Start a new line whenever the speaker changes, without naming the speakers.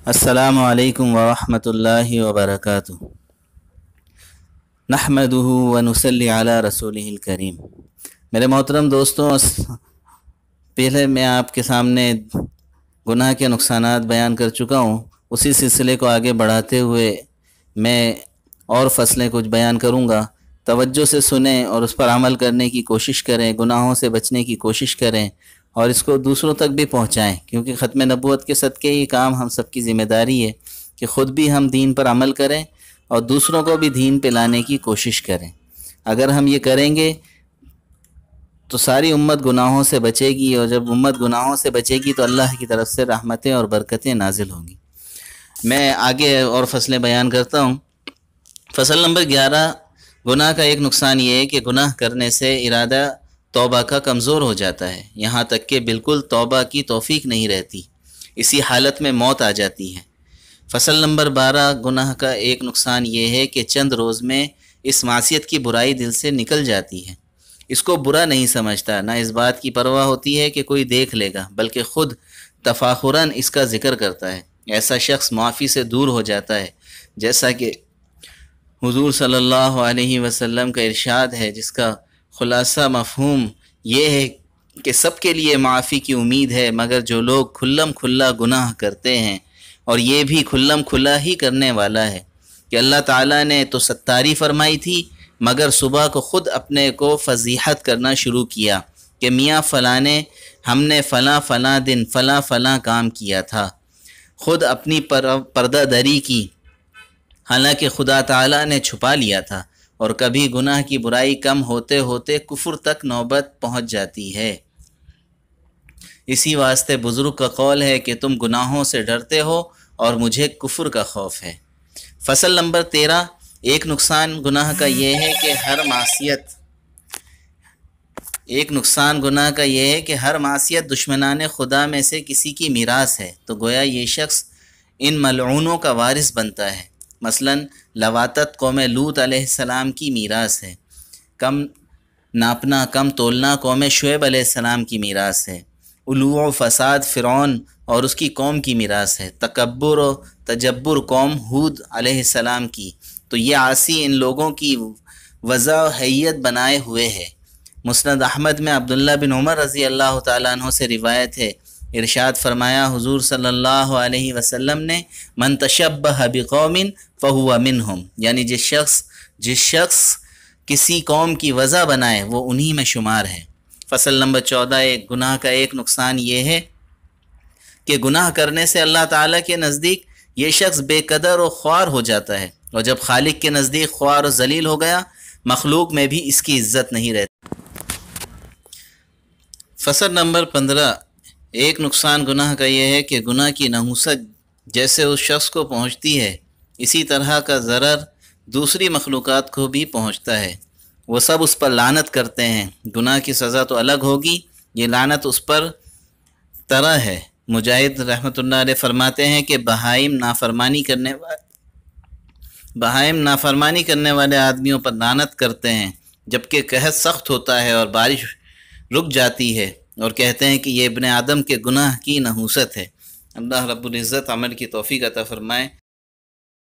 अस्सलामु अलैकुम वरहमत ल्लाहि वबरकातुह। नहमदुहु व नुसल्ली अला रसूलिहिल करीम। मेरे मोहतरम दोस्तों, पहले मैं आपके सामने गुनाह के नुकसानात बयान कर चुका हूँ। उसी सिलसिले को आगे बढ़ाते हुए मैं और फसलें कुछ बयान करूँगा। तवज्जो से सुनें और उस पर अमल करने की कोशिश करें, गुनाहों से बचने की कोशिश करें और इसको दूसरों तक भी पहुँचाएँ, क्योंकि ख़त्म नबूवत के सदक़े ये काम हम सब की ज़िम्मेदारी है कि ख़ुद भी हम दीन पर अमल करें और दूसरों को भी दीन पे लाने की कोशिश करें। अगर हम ये करेंगे तो सारी उम्मत गुनाहों से बचेगी, और जब उम्मत गुनाहों से बचेगी तो अल्लाह की तरफ से रहमतें और बरकतें नाजिल होंगी। मैं आगे और फसलें बयान करता हूँ। फसल नंबर 11, गुनाह का एक नुकसान ये है कि गुनाह करने से इरादा तौबा का कमज़ोर हो जाता है, यहाँ तक कि बिल्कुल तौबा की तौफीक नहीं रहती। इसी हालत में मौत आ जाती है। फसल नंबर 12, गुनाह का एक नुकसान ये है कि चंद रोज़ में इस मासियत की बुराई दिल से निकल जाती है। इसको बुरा नहीं समझता, ना इस बात की परवाह होती है कि कोई देख लेगा, बल्कि ख़ुद तफाखुरन इसका ज़िक्र करता है। ऐसा शख्स मुआफ़ी से दूर हो जाता है, जैसा कि हुज़ूर सल्लल्लाहु अलैहि वसल्लम का इरशाद है, जिसका ख़ुलासा मफ़हूम ये है कि सबके लिए माफ़ी की उम्मीद है, मगर जो लोग खुल्लम खुल्ला गुनाह करते हैं, और ये भी खुल्लम खुल्ला ही करने वाला है कि अल्लाह ताला ने तो सत्तारी फरमाई थी, मगर सुबह को ख़ुद अपने को फजीहत करना शुरू किया कि मियाँ फ़लाँ ने हमने फ़लाँ फ़लाँ दिन फ़लाँ फ़लाँ काम किया था। ख़ुद अपनी पर्दा दरी की, हालांकि खुदा ताला ने छुपा लिया था। और कभी गुनाह की बुराई कम होते होते कुफ्र तक नौबत पहुँच जाती है। इसी वास्ते बुज़ुर्ग का कौल है कि तुम गुनाहों से डरते हो और मुझे कुफ्र का खौफ है। फसल नंबर 13, एक नुकसान गुनाह का ये है कि हर मासियत दुश्मनाने खुदा में से किसी की मीरास है, तो गोया ये शख्स इन मलऊनों का वारिस बनता है। मसलन लवातत कौम लूत अलैहिस्सलाम की मीरास है। कम नापना कम तोलना कौम शुएब अलैहिस्सलाम की मीरास है। उलू व फसाद फ़िरौन और उसकी कौम की मीरास है। तकब्बुर व तजब्बुर कौम हूद अलैहिस्सलाम की, तो ये आसी इन लोगों की वज़ा हैयत बनाए हुए है। मुस्नद अहमद में अब्दुल्ला बिन उमर रज़ी अल्लाह तआला अन्हु से रिवायत है, इरशाद फरमाया हुज़ूर सल्लल्लाहु अलैहि वसल्लम ने, मन तशब्बह बिकौमिन फहुवा मिनहुम, यानी जिस शख्स किसी कौम की वज़ा बनाए वो उन्हीं में शुमार है। फसल नंबर 14, एक गुनाह का एक नुकसान ये है कि गुनाह करने से अल्लाह ताला के नज़दीक ये शख्स बेकदर और ख्वार हो जाता है, और जब खालिक के नज़दीक ख्वार और जलील हो गया, मखलूक में भी इसकी इज़्ज़त नहीं रहती। फसल नंबर 15, एक नुकसान गुनाह का यह है कि गुनाह की नहुसत जैसे उस शख्स को पहुँचती है, इसी तरह का ज़रर दूसरी मखलूक़ात को भी पहुँचता है। वो सब उस पर लानत करते हैं। गुनाह की सज़ा तो अलग होगी, ये लानत उस पर तरह है। मुजाहिद रहमतुल्लाह अलैह फरमाते हैं कि बहाइम नाफरमानी करने वाले आदमियों पर लानत करते हैं, जबकि कहत सख्त होता है और बारिश रुक जाती है, और कहते हैं कि ये इब्ने आदम के गुनाह की नहुसत है। अल्लाह रब्बुल इज़्ज़त अमल की तौफ़ीक़ अता फ़रमाए।